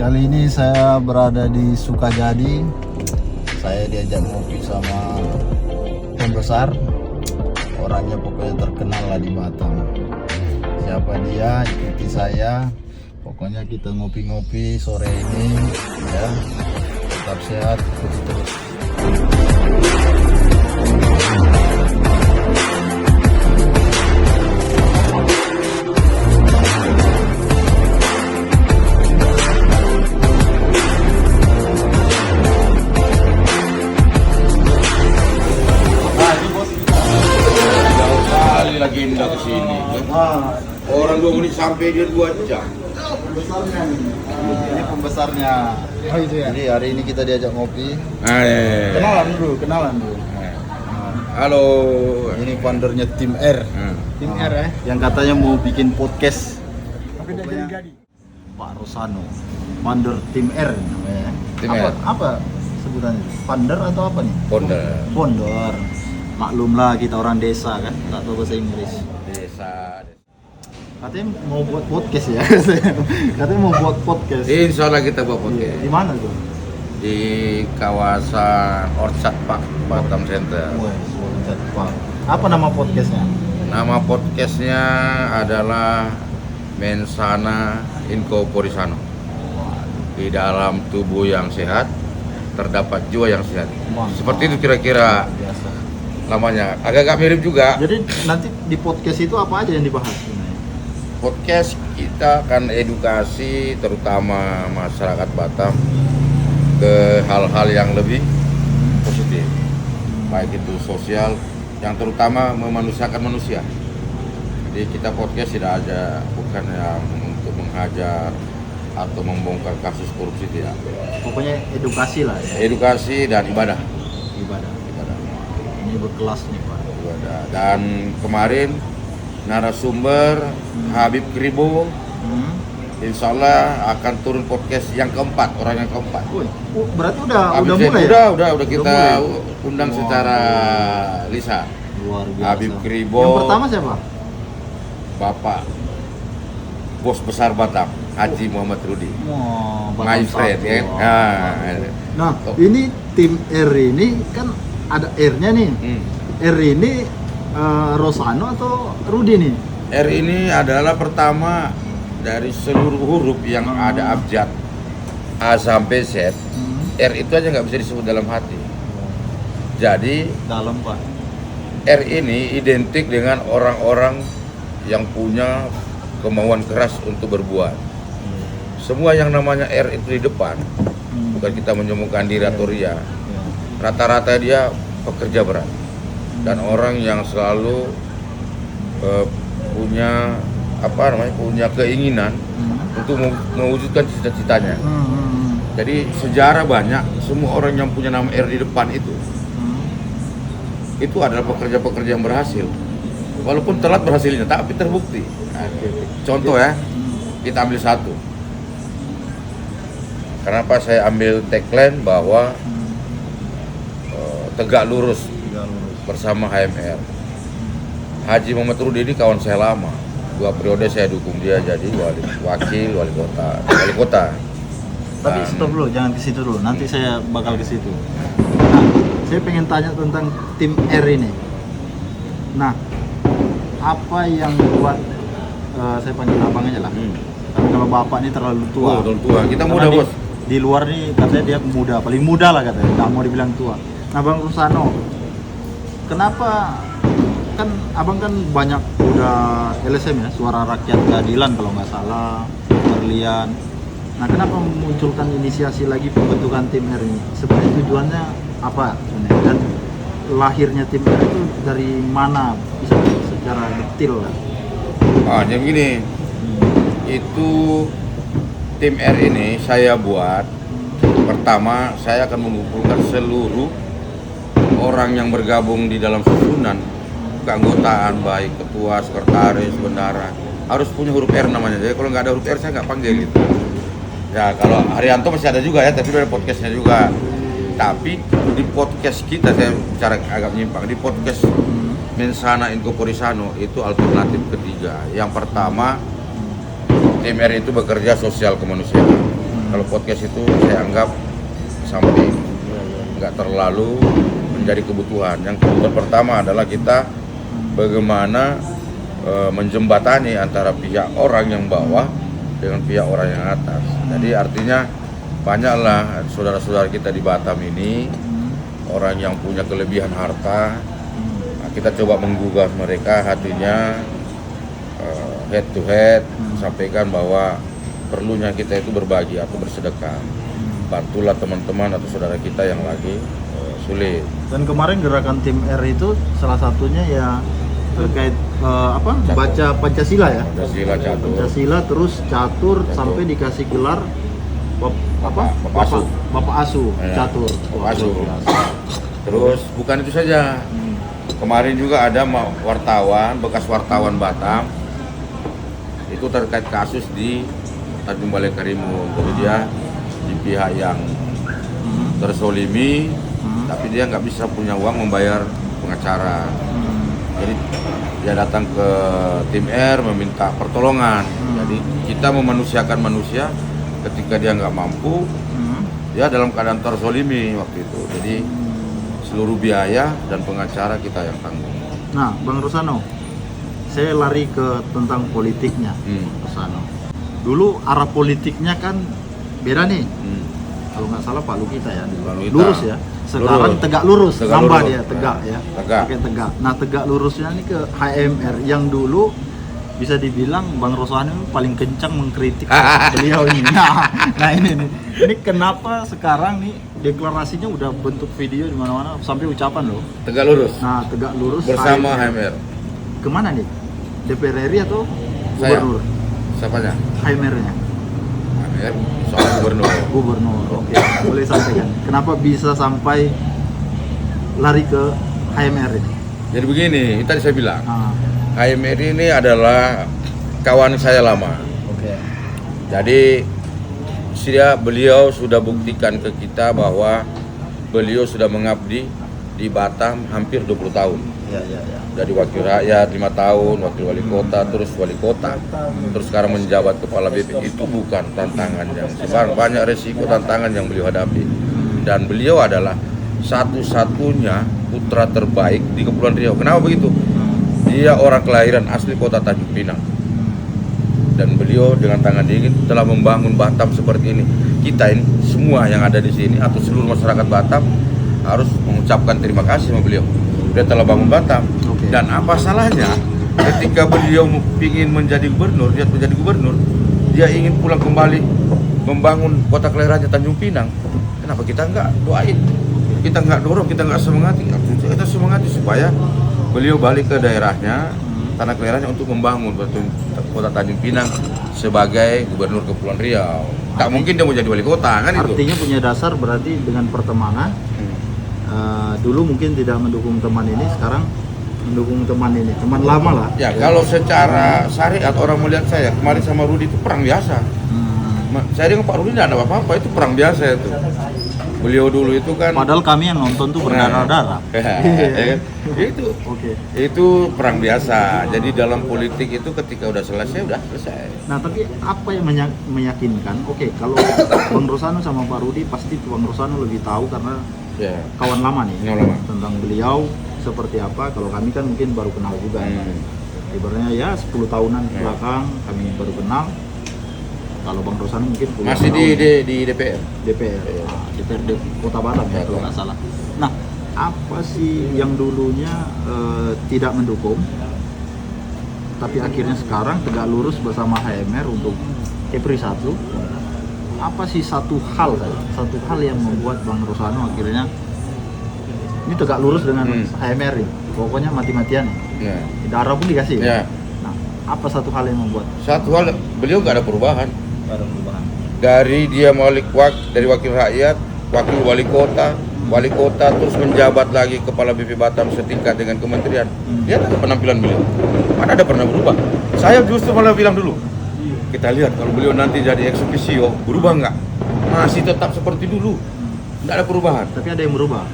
Kali ini saya berada di Sukajadi. Saya diajak ngopi sama pembesar. Orangnya pokoknya terkenal lah di Batam. Siapa dia? Ikuti saya. Pokoknya kita ngopi-ngopi sore ini ya. Tetap sehat, ikuti terus. Legenda kesini. Orang 2 menit sampai dia 2 jam. Pembesarnya nih. Ini pembesarnya. Oh itu ya. Jadi hari ini kita diajak ngopi. Kenalan dulu. Halo. Ini foundernya Tim R. Tim R ya. Yang katanya mau bikin podcast. Tapi udah jadi. Pak Rosano, founder Tim R namanya. Tim apa, R. Apa sebutannya? Founder atau apa nih? Founder. Founder. Maklum lah kita orang desa kan, nggak tahu bahasa Inggris. Desa. Katanya mau buat podcast ya. Katanya mau buat podcast. Insya Allah kita buat podcast. Di mana tuh? Di kawasan Orchard Park, Batam Center. Apa nama podcastnya? Nama podcastnya adalah Mensana Incorporisano. Di dalam tubuh yang sehat terdapat jiwa yang sehat. Seperti itu kira-kira Biasa. namanya. Agak-agak mirip juga. Jadi nanti di podcast itu apa aja yang dibahas? Podcast kita akan edukasi terutama masyarakat Batam ke hal-hal yang lebih positif, baik itu sosial yang terutama memanusiakan manusia. Jadi kita podcast tidak ada, bukan yang untuk menghajar atau membongkar kasus korupsi, tidak. Pokoknya edukasi lah ya. Edukasi dan ibadah. Ibadah. Ini berkelas nih Pak. Ibadah. Dan kemarin narasumber Habib Kribo, insya Allah akan turun podcast yang keempat, orang yang keempat. Berarti udah Habib mulai Zain, ya? udah kita mulai. undang Wah, secara lisan. Luar biasa. Habib Kribo. Yang pertama siapa? Bapak Bos Besar Batam, Haji Muhammad Rudi. Batam My friend, satu. ya. Nah, ini tim R ini kan ada R-nya nih. R ini Rosano atau Rudi nih? R ini adalah pertama dari seluruh huruf yang ada abjad A sampai Z. R itu aja nggak bisa disebut dalam hati. Jadi Dalam Pak. R ini identik dengan orang-orang yang punya kemauan keras untuk berbuat. Semua yang namanya R itu di depan, bukan kita menyombongkan diri atau ria. Rata-rata dia pekerja berat dan orang yang selalu punya punya keinginan untuk mewujudkan cita-citanya. Jadi sejarah banyak semua orang yang punya nama R di depan itu adalah pekerja-pekerja yang berhasil. Walaupun telat berhasilnya, tapi terbukti. Contoh ya, kita ambil satu. Kenapa saya ambil tagline bahwa tegak lurus bersama HMR. Haji Muhammad Rudi ini kawan saya lama. 2 periode saya dukung dia jadi wali kota. Tapi stop dulu, jangan ke situ dulu. Nanti saya bakal ke situ. Nah, saya pengen tanya tentang tim R ini. Nah, apa yang buat saya panggil abang aja lah. Tapi kalau bapak ini terlalu tua. Terlalu tua. Kita Karena muda, Bos. Di luar nih katanya dia muda, paling muda lah katanya. Nggak mau dibilang tua. Nah, Bang Rosano, kenapa kan abang kan banyak udah LSM ya, Suara Rakyat Keadilan kalau nggak salah, Berlian. Nah, kenapa memunculkan inisiasi lagi pembentukan tim R ini? Sebenarnya tujuannya apa sebenarnya? Dan lahirnya tim R itu dari mana? Bisa secara detail lah. Jadi begini, itu tim R ini saya buat. Pertama, saya akan mengumpulkan seluruh orang yang bergabung di dalam susunan keanggotaan, baik ketua, sekretaris, bendara, harus punya huruf R namanya. Jadi kalau nggak ada huruf R saya nggak panggil gitu. Ya kalau Haryanto masih ada juga ya, tapi ada podcastnya juga. Tapi di podcast kita, saya bicara agak menyimpang, di podcast Mensana Incorporisano itu alternatif ketiga. Yang pertama, tim R itu bekerja sosial kemanusiaan. Kalau podcast itu saya anggap samping, nggak terlalu menjadi kebutuhan. Yang kebutuhan pertama adalah kita bagaimana menjembatani antara pihak orang yang bawah dengan pihak orang yang atas. Jadi artinya banyaklah saudara-saudara kita di Batam ini orang yang punya kelebihan harta. Nah, kita coba menggugah mereka hatinya head to head, sampaikan bahwa perlunya kita itu berbagi atau bersedekah. Bantulah teman-teman atau saudara kita yang lagi sulit. Dan kemarin gerakan tim R itu salah satunya ya terkait Catur. baca Pancasila ya. Pancasila, catur. Pancasila terus catur sampai dikasih gelar Bapak Asuh. Bapak Asuh Ya, catur. Bapak Asuh. Terus bukan itu saja. Kemarin juga ada wartawan, bekas wartawan Batam itu terkait kasus di Tanjung Balai Karimun. Jadi dia di pihak yang tersolimi, tapi dia nggak bisa punya uang membayar pengacara. Jadi dia datang ke tim R meminta pertolongan. Jadi kita memanusiakan manusia ketika dia nggak mampu, dia dalam keadaan tersolimi waktu itu. Jadi seluruh biaya dan pengacara kita yang tanggung. Nah, Bang Rosano, saya lari ke tentang politiknya, Rosano. Dulu arah politiknya kan beda nih. Kalau nggak salah Pak Lukita ya, Lukita. lurus ya. Sekarang Lurus. tegak lurus, Tegak nambah lurus. dia tegak ya. Tegak. Pakai tegak. Nah, tegak lurusnya ini ke HMR yang dulu bisa dibilang Bang Rosano paling kencang mengkritik beliau ini. Nah ini nih. Ini kenapa sekarang nih deklarasinya udah bentuk video di mana-mana sampai ucapan loh. Tegak lurus Nah, tegak lurus bersama HMR. Kemana nih? DPR RI atau Saya. gubernur? Siapanya? HMR-nya. HMR soal gubernur. Gubernur. Oke, boleh sampaikan. Kenapa bisa sampai lari ke HMR ini? Jadi begini, tadi saya bilang Ah, HMR ini adalah kawan saya lama. oke. Jadi beliau sudah buktikan ke kita bahwa beliau sudah mengabdi di Batam hampir 20 tahun. Ya. Dari wakil rakyat 5 tahun, wakil wali kota, terus wali kota, terus sekarang menjabat kepala BP. Itu bukan tantangan yang sebarang, banyak resiko tantangan yang beliau hadapi. Dan beliau adalah satu-satunya putra terbaik di Kepulauan Riau. Kenapa begitu? Dia orang kelahiran asli kota Tanjung Pinang. Dan beliau dengan tangan dingin telah membangun Batam seperti ini. Kita ini semua yang ada di sini atau seluruh masyarakat Batam harus mengucapkan terima kasih sama beliau. Dia telah bangun Batam. Oke. Dan apa salahnya ketika beliau ingin menjadi gubernur, dia ingin pulang kembali membangun kota kelahirannya Tanjung Pinang. Kenapa kita enggak doain? Kita enggak dorong, kita enggak semangati. Kita semangati supaya beliau balik ke daerahnya, tanah kelahirannya untuk membangun kota Tanjung Pinang sebagai gubernur Kepulauan Riau. Tak mungkin dia mau jadi wali kota kan itu. Artinya punya dasar berarti dengan pertemanan. Dulu mungkin tidak mendukung teman ini, sekarang mendukung teman ini, teman lama lah. Ya, kalau secara syariat orang melihat saya kemarin sama Rudi itu perang biasa. Saya dengan Pak Rudi tidak ada apa-apa, itu perang biasa itu. Beliau dulu itu kan. Padahal kami yang nonton tuh berdarah-darah. Itu. Oke. Itu perang biasa. Jadi dalam politik itu ketika udah selesai. Nah, tapi apa yang meyakinkan? Oke, kalau Bang Rosano sama Pak Rudi pasti Bang Rosano lebih tahu karena Ya. kawan lama nih. Kawan lama. Tentang beliau seperti apa. Kalau kami kan mungkin baru kenal juga. Ibaratnya ya 10 tahunan belakang kami baru kenal. Kalau Bang Rosano mungkin puluhan Masih tahun. di DPR. DPR, DPRD Kota Batam ya, kalau nggak salah. Nah, apa sih yang dulunya tidak mendukung, tapi akhirnya sekarang tegak lurus bersama HMR untuk Kepri 1? Apa sih satu hal yang membuat Bang Rosano akhirnya ini tegak lurus dengan HMR ini? Pokoknya mati-matian ya. Ya. Darah pun dikasih Ya. Nah, apa satu hal yang membuat Satu hal, beliau nggak ada perubahan. nggak ada perubahan? Dari dia dari wakil rakyat, wakil wali kota terus menjabat lagi kepala BP Batam setingkat dengan kementerian. Dia ada penampilan beliau. Mana ada pernah berubah? Saya justru malah bilang dulu. Kita lihat kalau beliau nanti jadi ex officio, berubah nggak? Masih tetap seperti dulu. Nggak ada perubahan. Tapi ada yang berubah.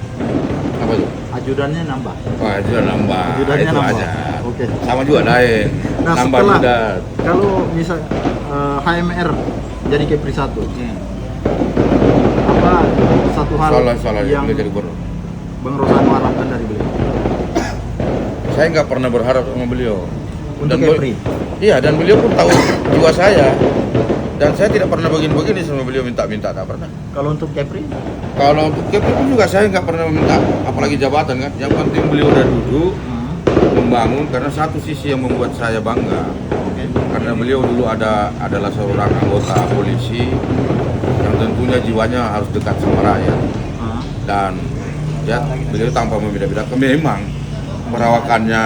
Apa itu? Ajudannya nambah. Wah, itu udah nambah. Ajudannya Itu nambah. aja. Oke. Sama juga Daeng. Nah, Nambah setelah juga. kalau misal HMR jadi Kepri 1, satu hal Salah yang beliau jadi gubernur. Bang Rosano harapkan dari beliau Saya nggak pernah berharap sama beliau. untuk Dan Kepri? Iya, dan beliau pun tahu jiwa saya. Dan saya tidak pernah begini-begini sama beliau minta-minta, tak pernah. Kalau untuk Kepri? Kalau untuk Kepri pun juga saya nggak pernah meminta, apalagi jabatan kan. Yang penting beliau udah duduk, membangun, karena satu sisi yang membuat saya bangga. Oke. Karena beliau dulu adalah seorang anggota polisi yang tentunya jiwanya harus dekat sama rakyat. Dan ya beliau tanpa membeda-bedakan, memang perawakannya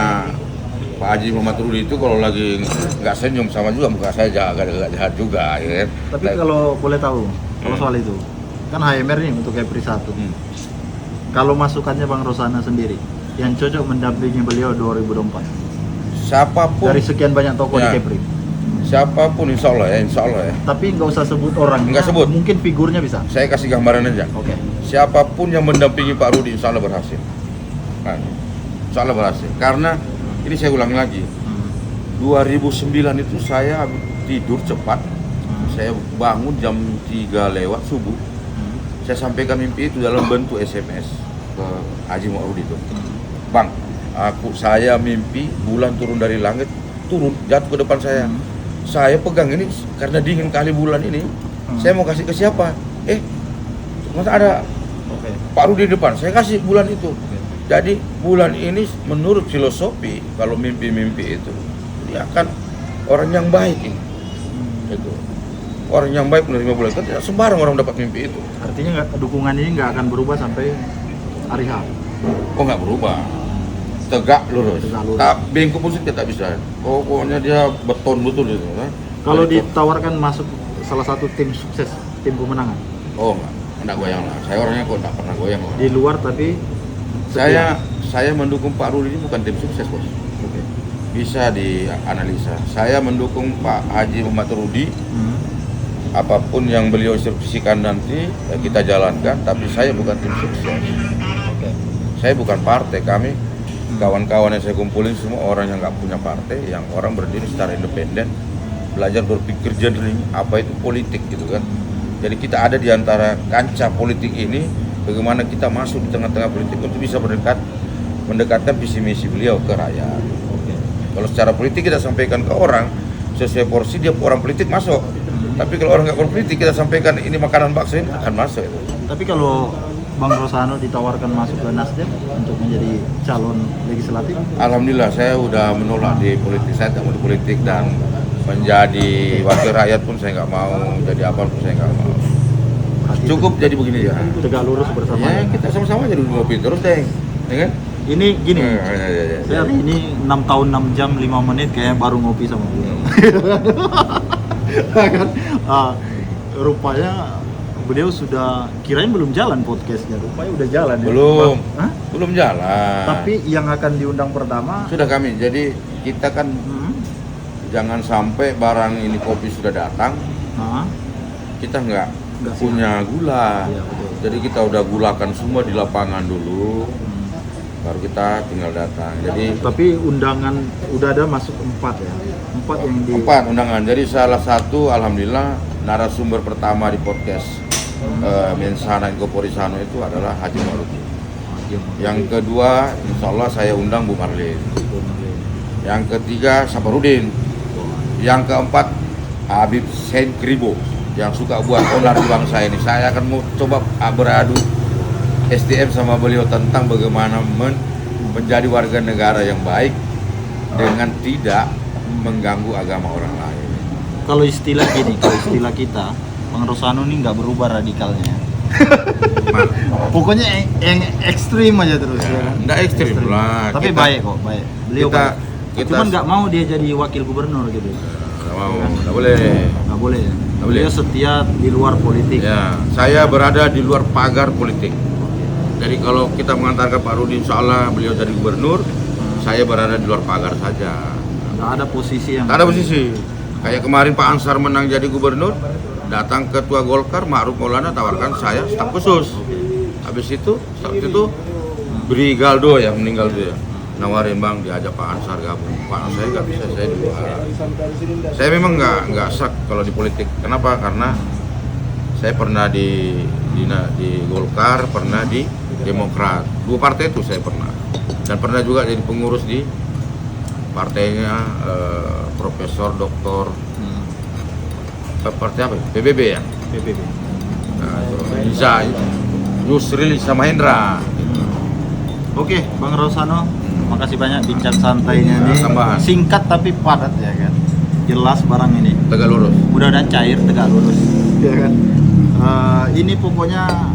Pak Haji Muhammad Rudi itu kalau lagi nggak senyum sama juga muka saya agak jahat juga ya. Tapi kalau boleh tahu, kalau soal itu kan HMR nih untuk Kepri 1. Kalau masukannya Bang Rosana sendiri yang cocok mendampingi beliau 2024 Siapapun dari sekian banyak tokoh Ya. di Kepri, siapapun insya Allah ya. tapi nggak usah sebut orang, Nggak sebut. mungkin figurnya bisa. Saya kasih gambaran aja. Oke. Siapapun yang mendampingi Pak Rudi insya Allah berhasil. Nah, insya Allah berhasil. Karena ini saya ulangi lagi. 2009 itu saya tidur cepat. Saya bangun jam 3 lewat subuh. Saya sampaikan mimpi itu dalam bentuk SMS ke Haji Muhammad Rudi itu. Bang, saya mimpi bulan turun dari langit, turun jatuh ke depan saya. Saya pegang ini karena dingin kali bulan ini. Saya mau kasih ke siapa? Masa ada Oke. Pak Rudi di depan, saya kasih bulan itu. Jadi bulan ini menurut filosofi kalau mimpi-mimpi itu dia akan orang yang baik ini. Itu. Orang yang baik menerima bulan itu tidak sembarang orang dapat mimpi itu. Artinya dukungan ini nggak akan berubah sampai hari H. Oh nggak berubah, tegak lurus. Tegak lurus. Tak bengkok pun tidak bisa. Pokoknya dia beton betul itu. Kalau Beton. ditawarkan masuk salah satu tim sukses, tim pemenangan Oh enggak goyang lah. Saya orangnya kok enggak pernah goyang. di luar tapi setia. Saya mendukung Pak Rudi ini bukan tim sukses, Bos. Oke. Bisa dianalisa. Saya mendukung Pak Haji Muhammad Rudi. Apapun yang beliau instruksikan nanti ya kita jalankan, tapi saya bukan tim sukses. Oke. Saya bukan partai, kami kawan-kawan yang saya kumpulin semua orang yang nggak punya partai, yang orang berdiri secara independen, belajar berpikir jernih, apa itu politik gitu kan. Jadi kita ada di antara kancah politik ini, bagaimana kita masuk di tengah-tengah politik untuk bisa mendekatkan visi misi beliau ke rakyat. Oke. Kalau secara politik kita sampaikan ke orang sesuai porsi, dia orang politik masuk. Tapi kalau orang nggak berpolitik kita sampaikan ini makanan bakso ini akan masuk itu. Tapi kalau Bang Rosano ditawarkan masuk ke Nasdem untuk menjadi calon legislatif, Alhamdulillah saya udah menolak di politik, saya tidak mau di politik dan menjadi wakil rakyat pun saya nggak mau, jadi apa pun saya nggak mau. hati Cukup jadi begini ya. tegak lurus bersama. Ya kita sama-sama jadi ngopi terus deh, ya kan? Ini gini, Ya. saya hari ini 6 tahun 6 jam 5 menit kayak baru ngopi sama beliau. Kan? Rupanya beliau sudah kirain belum jalan podcastnya, rupanya udah jalan ya. Belum, Hah? belum jalan. Tapi yang akan diundang pertama Sudah kami, jadi kita kan jangan sampai barang ini kopi sudah datang, kita nggak Nggak punya gula. Iya, betul. Jadi kita udah gulakan semua di lapangan dulu, baru kita tinggal datang. Jadi tapi undangan udah ada masuk 4 ya. 4 yang di 4 undangan. Jadi salah satu alhamdulillah narasumber pertama di podcast Mensana Incorporisano itu adalah Haji Muhammad Rudi. Yang kedua insya Allah saya undang Bu Marlin. Yang ketiga Saparudin. Yang keempat Habib Sain Kribo yang suka buat onar di bangsa ini. Saya akan mau coba beradu SDM sama beliau tentang bagaimana menjadi warga negara yang baik dengan tidak mengganggu agama orang lain. Kalau istilah gini, kalau istilah kita, Bang Rosano ini nggak berubah radikalnya. Pokoknya yang ekstrim aja terus. Ya kan? Nggak ekstrim lah. Tapi baik kok, baik. Beliau kita- baik. Cuman nggak mau dia jadi wakil gubernur gitu. Nggak mau, nggak boleh. Nggak boleh. Ya? Nggak boleh. Beliau setia di luar politik. Ya, saya berada di luar pagar politik. Jadi kalau kita mengantarkan Pak Rudi, insya Allah beliau jadi gubernur, saya berada di luar pagar saja. Nggak ada posisi yang. Nggak ada posisi. Kayak kemarin Pak Ansar menang jadi gubernur, datang ketua Golkar Ma'ruf Maulana tawarkan saya staf khusus. Habis itu staf itu Brigaldo yang meninggal dia nawarin, Bang diajak Pak Ansar gabung. Pak saya nggak bisa, saya di luar. Saya memang nggak sak kalau di politik. Kenapa? Karena Saya pernah di Golkar, pernah di Demokrat. 2 partai itu saya pernah. Dan pernah juga jadi pengurus di partainya Profesor Doktor partai apa? PBB ya. PBB. Nah, Iza Yusril Iza Mahendra. Oke, Bang Rosano, makasih banyak bincang santainya nih. Tambahan. Singkat tapi padat ya kan. Jelas barang ini. Tegak lurus. Mudah-mudahan cair, tegak lurus. Ya kan. Ini pokoknya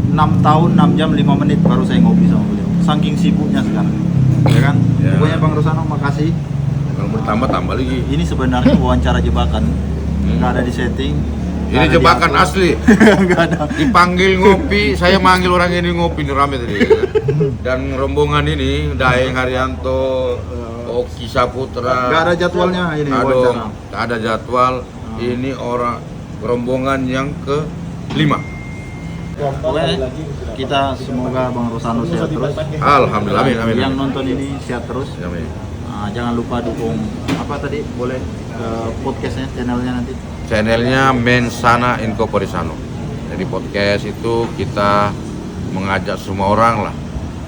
6 tahun, 6 jam, 5 menit baru saya ngopi sama beliau. Saking sibuknya sekarang. Ya kan? Ya. Pokoknya Bang Rosano makasih. Kalau bertambah tambah lagi. Ini sebenarnya wawancara jebakan. Nggak ada di setting. Ini jebakan asli. Nggak ada. Dipanggil ngopi, saya manggil orang ini ngopi nih rame tadi. Dan rombongan ini Daeng Haryanto, Oki Saputra. Nggak ada jadwalnya ini wawancara. Tak ada jadwal. Ini orang rombongan yang ke-5. Pokoknya kita semoga Bang Rosano sehat terus. Alhamdulillah, amin, amin. Yang nonton ini sehat terus. Amin. Jangan lupa dukung apa tadi, boleh ke podcastnya, channelnya nanti. Channelnya Mensana Inco Porisano. Jadi podcast itu kita mengajak semua orang lah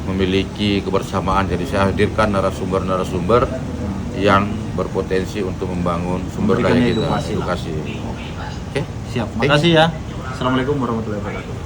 memiliki kebersamaan. Jadi saya hadirkan narasumber-narasumber yang berpotensi untuk membangun sumber Memberikan daya kita, edukasi lah. edukasi. Oke. Siap. Makasih ya. Assalamualaikum warahmatullahi wabarakatuh.